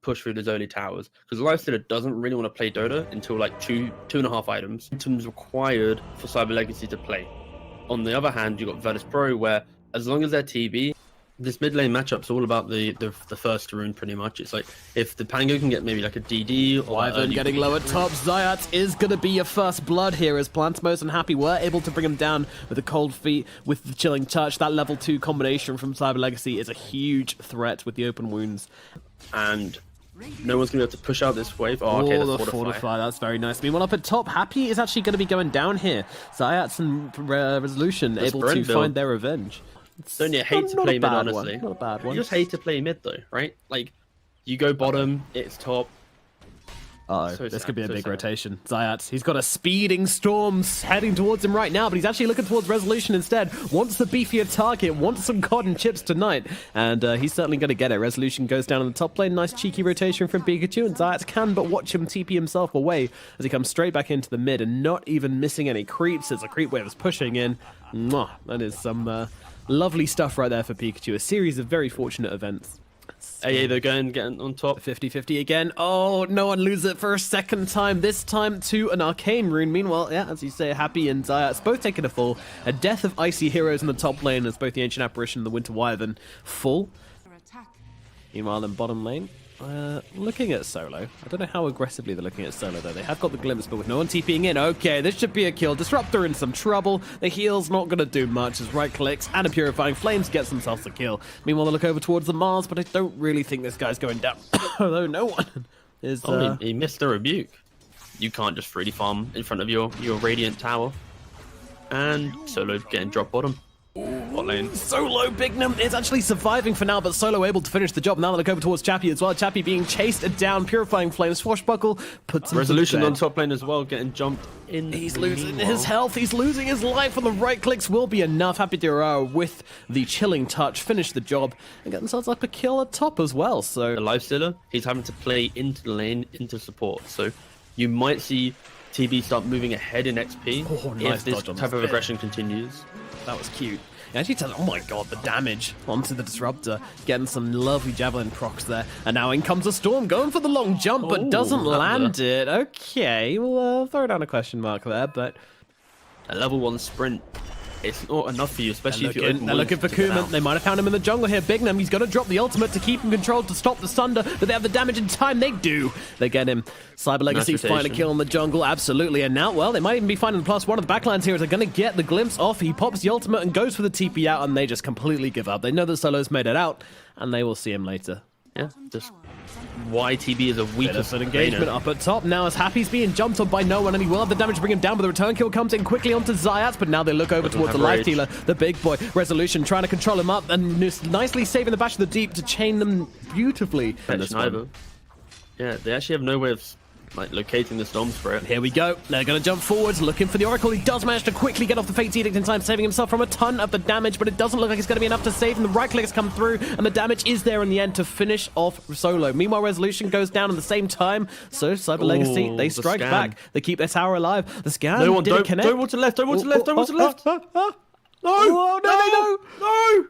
push through those early towers, because Lifestealer doesn't really want to play Dota until like two and a half items required for Cyber Legacy to play. On the other hand, you've got VIRTUS.PRO, where as long as they're TB, this mid lane matchup's all about the first rune pretty much. It's like if the Pango can get maybe like a DD or Wyvern getting low at top. Zayat is going to be your first blood here as Plantamos and Happy were able to bring him down with the cold feet, with the chilling touch. That level 2 combination from Cyber Legacy is a huge threat with the open wounds. And no one's going to be able to push out this wave. Oh, okay, the fortify. That's very nice. Meanwhile, up at top, Happy is actually going to be going down here. Zayat and Resolution able to find their revenge. Don't you hate to play mid, honestly? Not a bad one. You just hate to play mid, though, right? Like, you go bottom, it's top. This could be a big rotation. Zayat, he's got a speeding storm heading towards him right now, but he's actually looking towards Resolution instead. Wants the beefier target, wants some cotton chips tonight, and he's certainly going to get it. Resolution goes down on the top lane. Nice cheeky rotation from Pikachu, and Zayat can but watch him TP himself away as he comes straight back into the mid and not even missing any creeps as a creep wave is pushing in. Mwah, that is some lovely stuff right there for Pikachu. A series of very fortunate events. AA, they're getting on top. 50-50 again. Oh, no one loses it for a second time. This time to an arcane rune. Meanwhile, yeah, as you say, Happy and Zayat both taking a fall. A death of icy heroes in the top lane as both the Ancient Apparition and the Winter Wyvern fall. Meanwhile, in bottom lane, looking at Solo. I don't know how aggressively they're looking at Solo, though. They have got the glimpse, but with no one TPing in. Okay, this should be a kill. Disruptor in some trouble. The heal's not going to do much as right clicks and a Purifying Flames gets themselves a kill. Meanwhile, they look over towards the Mars, but I don't really think this guy's going down. Although no one is... he missed the rebuke. You can't just freely farm in front of your Radiant Tower. And Solo getting drop bottom. Solo Bignum is actually surviving for now, but Solo able to finish the job. Now they look over towards Chappie as well. Chappie being chased down. Purifying Flame, Swashbuckle puts him Resolution on top lane as well, getting jumped in. He's losing his health. He's losing his life, and the right clicks will be enough. Happy to with the chilling touch finish the job and get themselves up a kill at top as well. So the Lifestealer, he's having to play into the lane, into support. So you might see TB start moving ahead in XP if this type of aggression continues. That was cute. He actually tells, oh my god, the damage onto the Disruptor. Getting some lovely Javelin procs there. And now in comes a Storm, going for the long jump, but doesn't land it. Okay, we'll throw down a question mark there, but... A level 1 sprint, it's not enough for you, especially if you're looking for Kuma. They might have found him in the jungle here. Bignum, he's got to drop the ultimate to keep him controlled to stop the Sunder, but they have the damage in time. They do. They get him. Cyber Legacy find a kill in the jungle, absolutely. And now, well, they might even be finding the +1 of the backlines here as they're going to get the glimpse off. He pops the ultimate and goes for the TP out, and they just completely give up. They know that Solo's made it out, and they will see him later. Yeah, just why TB is a weakest engagement up at top. Now as Happy's being jumped on by no one, and he will have the damage to bring him down, but the return kill comes in quickly onto Zayat, but now they look over towards the life dealer, the big boy. Resolution trying to control him up and nicely saving the bash of the deep to chain them beautifully in this one. Yeah, they actually have no way of locating the Storm Spirit. Here we go. They're going to jump forwards, looking for the Oracle. He does manage to quickly get off the Fate's Edict in time, saving himself from a ton of the damage, but it doesn't look like it's going to be enough to save him. The right clicks come through, and the damage is there in the end to finish off Solo. Meanwhile, Resolution goes down at the same time, so Cyber Legacy, they strike back. They keep their tower alive. The scan didn't connect. Don't want to left, don't want to left, don't want to left. No!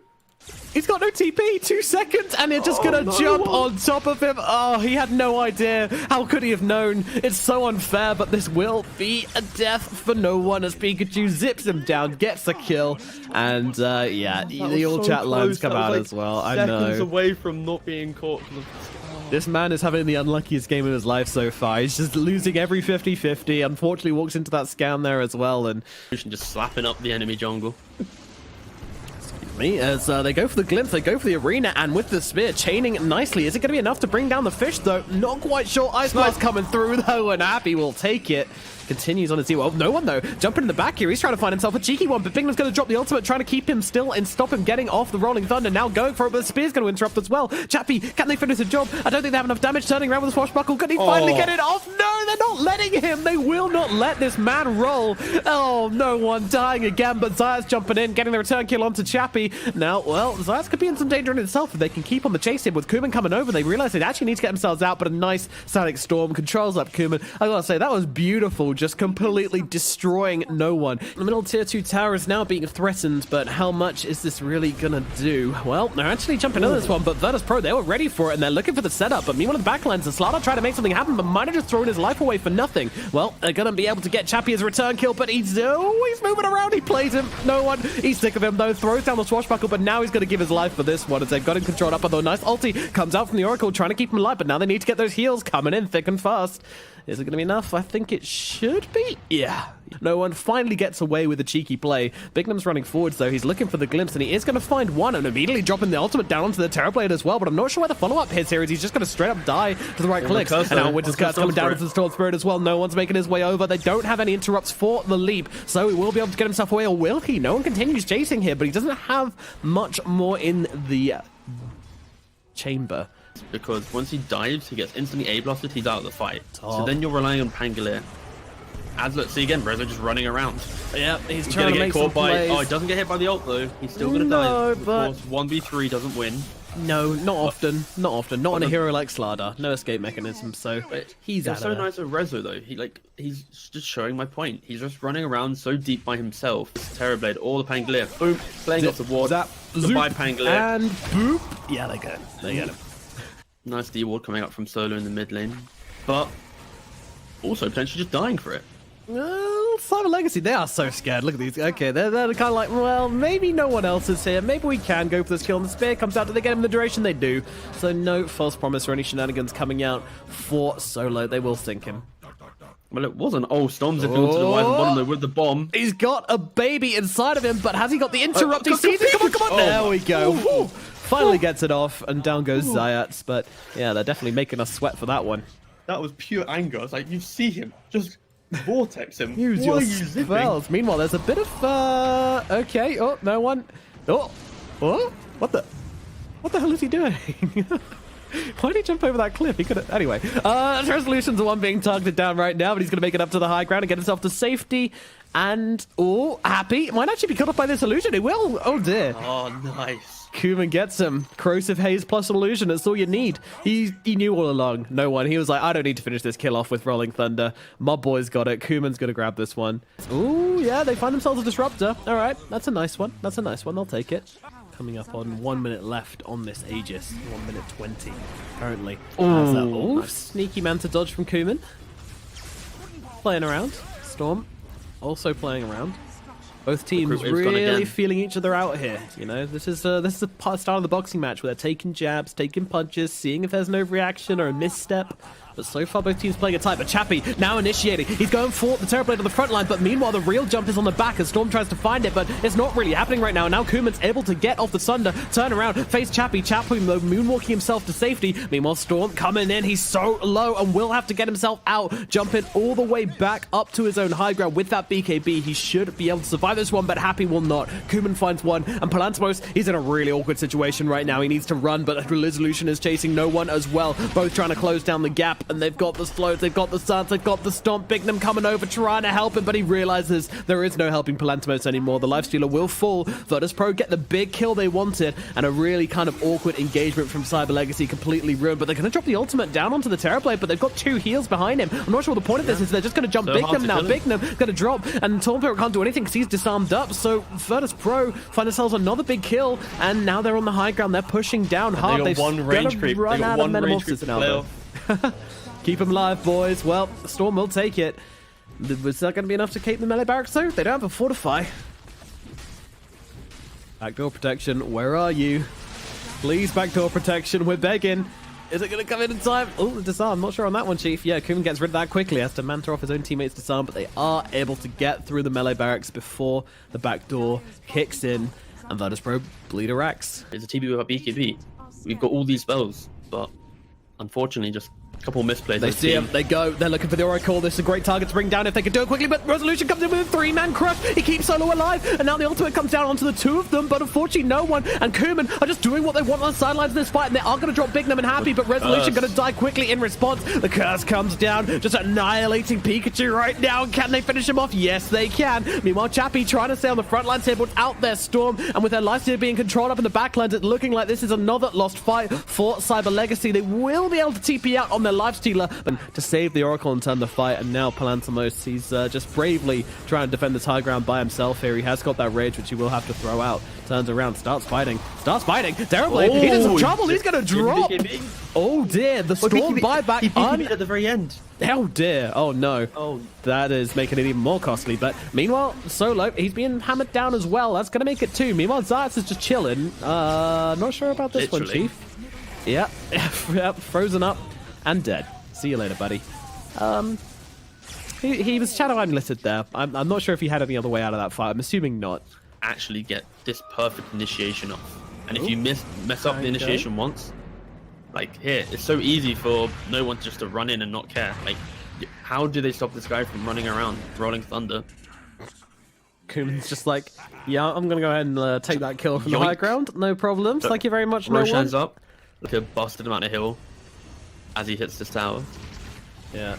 He's got no TP, 2 seconds, and they're just gonna jump on top of him. Oh, he had no idea. How could he have known? It's so unfair, but this will be a death for no one as Pikachu zips him down, gets a kill, and yeah, the all chat lines come out as well. I know. Seconds away from not being caught. This man is having the unluckiest game of his life so far. He's just losing every 50-50. Unfortunately, walks into that scan there as well, and just slapping up the enemy jungle. As they go for the glimpse, they go for the arena, and with the spear chaining nicely. Is it going to be enough to bring down the fish, though? Not quite sure. Ice Blast coming through, though, and Happy will take it. Continues on his well, no one, though. Jumping in the back here. He's trying to find himself a cheeky one, but Bignum's going to drop the ultimate, trying to keep him still and stop him getting off the Rolling Thunder. Now going for it, but the spear's going to interrupt as well. Chappie, can they finish the job? I don't think they have enough damage. Turning around with a Swashbuckle. Can he finally get it off? No, they're not letting him. They will not let this man roll. Oh, no one dying again, but Zayat's jumping in, getting the return kill onto Chappie. Chappy. Now, well, Zayats could be in some danger in itself if they can keep on the chase here. With Kuman coming over, they realize they actually need to get themselves out, but a nice Static Storm controls up Kuman. I gotta say, that was beautiful, just completely destroying no one. The middle tier 2 tower is now being threatened, but how much is this really gonna do? Well, they're actually jumping into this one, but VIRTUS.PRO, they were ready for it, and they're looking for the setup. But meanwhile, in the backlines, the Slaughter tried to make something happen, but might have just thrown his life away for nothing. Well, they're gonna be able to get Chappy as a return kill, but he's moving around. He plays him. No one. He's sick of him, though. Throws down the swashbuckle, but now he's gonna give his life for this one, as they've got him controlled up. Although a nice ulti comes out from the Oracle, trying to keep him alive, but now they need to get those heals coming in thick and fast. Is it going to be enough? I think it should be. Yeah. No one finally gets away with a cheeky play. Bignum's running forwards, though. He's looking for the glimpse, and he is going to find one and immediately dropping the ultimate down onto the Terrorblade as well. But I'm not sure where the follow-up hits here is. He's just going to straight up die to the right clicks. And now Winter's Curse coming down into the Storm Spirit as well. No one's making his way over. They don't have any interrupts for the leap, so he will be able to get himself away, or will he? No one continues chasing here, but he doesn't have much more in the chamber. Because once he dives, he gets instantly A-blasted, he's out of the fight. So then you're relying on Pangolier. As let's see again, Rezo just running around. Yeah, he's trying to get make caught some plays. Oh, he doesn't get hit by the ult though. He's still gonna die. But of course, 1v3 doesn't win. No, not often. Not often. Not on a hero like Slada. No escape mechanism, so he's out of so there. nice of Rezo though. He's just showing my point. He's just running around so deep by himself. Terrorblade, all the Pangolier. Boom, playing off the ward. Zap, Goodbye Pangolier. and boop. Yeah, they get him. They get him. Nice D ward coming up from solo in the mid lane, but also potentially just dying for it. Well, Cyber Legacy, they are so scared. Look at these. Okay, they're kind of like, well, maybe no one else is here. Maybe we can go for this kill. And the spear comes out. Do they get him the duration? They do. So no false promise or any shenanigans coming out for solo. They will sink him. Well, it wasn't. Oh, Storm's into the wide bottom there with the bomb. He's got a baby inside of him, but has he got the interrupt? He sees it. Come on, come on. There we go. Woo. Finally gets it off, and down goes Zayats. But yeah, they're definitely making us sweat for that one. That was pure anger. It's like, you see him, just vortex him. Use your spells. Meanwhile, there's a bit of, okay, oh, no one. Oh, what the hell is he doing? Why did he jump over that cliff? He could have... Anyway, Resolution's the one being targeted down right now, but he's going to make it up to the high ground and get himself to safety. And, Happy might actually be cut off by this illusion. It will. Oh, dear. Oh, nice. Kuman gets him. Corrosive Haze plus illusion. That's all you need. He knew all along. No one. He was like, I don't need to finish this kill off with Rolling Thunder. My boy's got it. Kuman's going to grab this one. Ooh, yeah, they find themselves a disruptor. All right, that's a nice one. That's a nice one. They'll take it. Coming up on 1 minute left on this Aegis. 1 minute 20, currently. Ooh, nice. Sneaky Manta dodge from Kuman. Playing around. Storm also playing around. Both teams really feeling each other out here. You know, this is the start of the boxing match where they're taking jabs, taking punches, seeing if there's an overreaction or a misstep. But so far, both teams playing it tight. But Chappy now initiating. He's going for the Terrorblade on the front line, but meanwhile, the real jump is on the back as Storm tries to find it, but it's not really happening right now. Now Kuman's able to get off the Sunder, turn around, face Chappy. Chappy, though, moonwalking himself to safety. Meanwhile, Storm coming in. He's so low and will have to get himself out, jumping all the way back up to his own high ground with that BKB. He should be able to survive this one, but Happy will not. Kuman finds one, and Parimatch, he's in a really awkward situation right now. He needs to run, but Resolution is chasing no one as well. Both trying to close down the gap, and they've got the floats, they've got the stuns, they've got the stomp. Bignum coming over, trying to help him, but he realizes there is no helping Parimatch anymore. The Lifestealer will fall. VIRTUS.PRO get the big kill they wanted, and a really kind of awkward engagement from Cyber Legacy completely ruined. But they're going to drop the ultimate down onto the Terrorblade, but they've got 2 heals behind him. I'm not sure what the point of this is. They're just going to jump Bignum now. Bignum going to drop, and Stormfire can't do anything because he's disarmed up. So VIRTUS.PRO find themselves another big kill, and now they're on the high ground. They're pushing down hard. They've one range creep. They got one range creep now. Keep them alive, boys. Well, Storm will take it. Was that going to be enough to keep the melee barracks, though? They don't have a fortify. Backdoor protection, where are you? Please, backdoor protection, we're begging. Is it going to come in time? Oh, the disarm. Not sure on that one, Chief. Yeah, Kuman gets rid of that quickly. Has to manta off his own teammates' disarm, but they are able to get through the melee barracks before the backdoor kicks in, and VIRTUS.PRO bleed a racks. It's a TB with a BKB. We've got all these spells, but unfortunately just Couple misplays. They see him, they go, they're looking for the Oracle. This is a great target to bring down if they can do it quickly, but Resolution comes in with a 3-man crush. He keeps Solo alive, and now the ultimate comes down onto the two of them, but unfortunately no one, and Kuman are just doing what they want on the sidelines of this fight, and they are going to drop Bignum and Happy, but Resolution going to die quickly in response. The curse comes down, just annihilating Pikachu right now. Can they finish him off? Yes, they can. Meanwhile, Chappie trying to stay on the front lines here, but out there Storm, and with their lifesteal being controlled up in the backlands, it's looking like this is another lost fight for Cyber Legacy. They will be able to TP out on their lifestealer, but to save the Oracle and turn the fight, and now Palantimos, he's just bravely trying to defend this high ground by himself here. He has got that rage, which he will have to throw out. Turns around, starts fighting. Terribly. Oh, he's in some trouble. He's going to drop. Oh dear, the Storm buyback. He PK'd at the very end. Oh dear. Oh no. Oh. That is making it even more costly. But meanwhile, Solo, he's being hammered down as well. That's going to make it 2. Meanwhile, Zayas is just chilling. Not sure about this one, Chief. Yeah. Frozen up and dead. See you later, buddy. He was shadow unlitted there. I'm not sure if he had any other way out of that fight. I'm assuming not. Actually get this perfect initiation off. And if you mess up the initiation once, like here, it's so easy for no one just to run in and not care. Like, how do they stop this guy from running around, rolling thunder? Kuman's just like, yeah, I'm going to go ahead and take that kill from the high ground. No problems. Thank you very much, no one. Roshan's up. Look at busted him out of hill as he hits this tower. Yeah.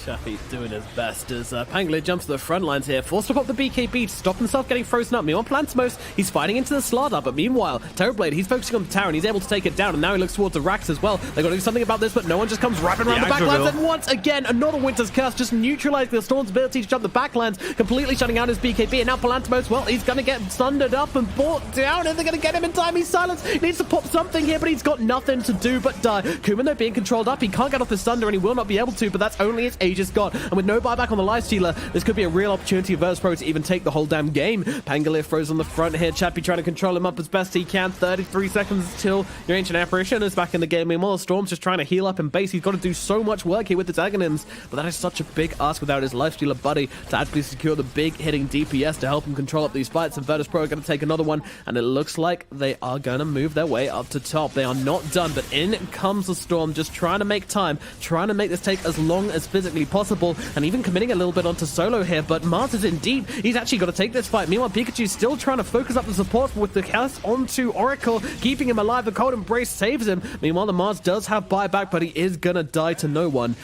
Chappie's doing his best as Pangolin jumps to the front lines here, forced to pop the BKB to stop himself getting frozen up. Meanwhile, Palantimos, he's fighting into the Slardar, but meanwhile, Terrorblade, he's focusing on the tower and he's able to take it down, and now he looks towards the Rax as well. They've got to do something about this, but no one just comes wrapping around the backlands, and once again, another Winter's Curse, just neutralizing the Storm's ability to jump the backlands, completely shutting out his BKB, and now Palantimos, well, he's going to get thundered up and brought down, and they're going to get him in time. He's silenced, he needs to pop something here, but he's got nothing to do but die. Kuman, though, being controlled up, he can't get off his thunder, and he will not be able to, but that's only his Aegis God, and with no buyback on the lifestealer, this could be a real opportunity for VIRTUS.PRO to even take the whole damn game. Pangolier frozen on the front here. Chappie trying to control him up as best he can. 33 seconds till your Ancient Apparition is back in the game. Meanwhile, Storm's just trying to heal up in base. He's got to do so much work here with his Aghanim's, but that is such a big ask without his lifestealer buddy to actually secure the big hitting DPS to help him control up these fights. And VIRTUS.PRO are going to take another one, and it looks like they are going to move their way up to top. They are not done, but in comes the Storm, just trying to make time, trying to make this take as long as physically possible, and even committing a little bit onto Solo here, but Mars is in deep. He's actually got to take this fight. Meanwhile, Pikachu's still trying to focus up the support with the cast onto Oracle, keeping him alive. The Cold Embrace saves him. Meanwhile, the Mars does have buyback, but he is gonna die to no one.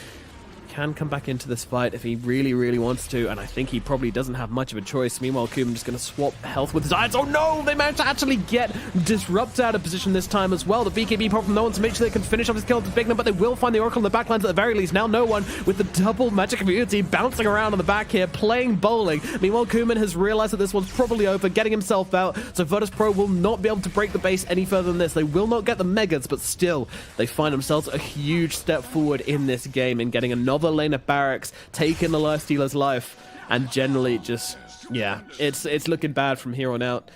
Can come back into this fight if he really, really wants to, and I think he probably doesn't have much of a choice. Meanwhile, Kuman just going to swap health with Zayas. Oh no! They managed to actually get Disrupt out of position this time as well. The BKB pop from no one to make sure they can finish off his kill to Bignum, but they will find the Oracle in the backlines at the very least. Now no one with the double magic immunity bouncing around on the back here, playing bowling. Meanwhile, Kuman has realized that this one's probably over, getting himself out, so VIRTUS.PRO will not be able to break the base any further than this. They will not get the Megas, but still, they find themselves a huge step forward in this game in getting another lane of barracks, taking the lifestealer's life, and generally just, yeah, it's looking bad from here on out.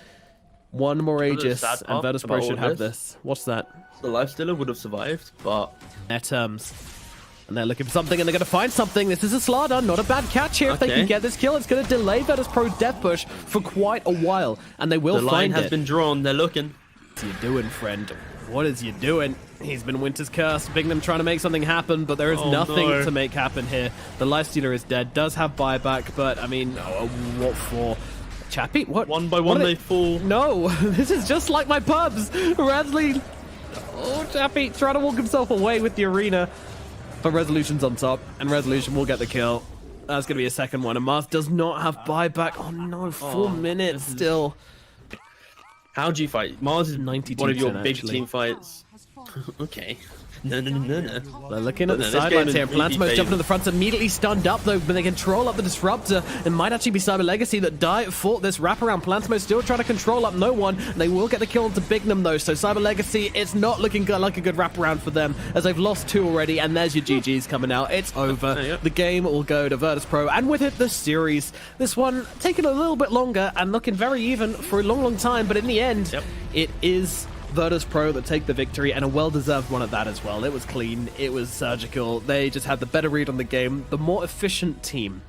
One more Aegis, and VIRTUS.PRO should have this. What's that? The lifestealer would have survived, but their terms. And they're looking for something, and they're going to find something. This is a Slardar, not a bad catch here. If they can get this kill, it's going to delay VIRTUS.PRO death push for quite a while, and they will find it. The line has been drawn, they're looking. What are you doing, friend? What is you doing? He's been Winter's Curse. Bignum trying to make something happen, but there is nothing to make happen here. The lifestealer is dead, does have buyback, but I mean, what for? Chappie? What? One by one they fall. No, this is just like my pubs. Radley. Oh, Chappie trying to walk himself away with the arena. But Resolution's on top, and Resolution will get the kill. That's going to be a second one, and Mars does not have buyback. Oh no, 4 minutes still. How do you fight? Mars is 92% one of your big actually. team fights. Okay. No. They're looking at the sidelines here. Palantimos jumping to the front, immediately stunned up though, but they control up the Disruptor. It might actually be Cyber Legacy that fought this wraparound. Palantimos still trying to control up no one. They will get the kill into Bignum though, so Cyber Legacy, it's not looking good, like a good wraparound for them, as they've lost 2 already, and there's your GGs coming out. It's over. The game will go to VIRTUS.PRO, and with it, the series. This one taking a little bit longer and looking very even for a long time, but in the end, it is VIRTUS.PRO that take the victory, and a well-deserved one at that as well. It was clean, it was surgical, they just had the better read on the game, the more efficient team.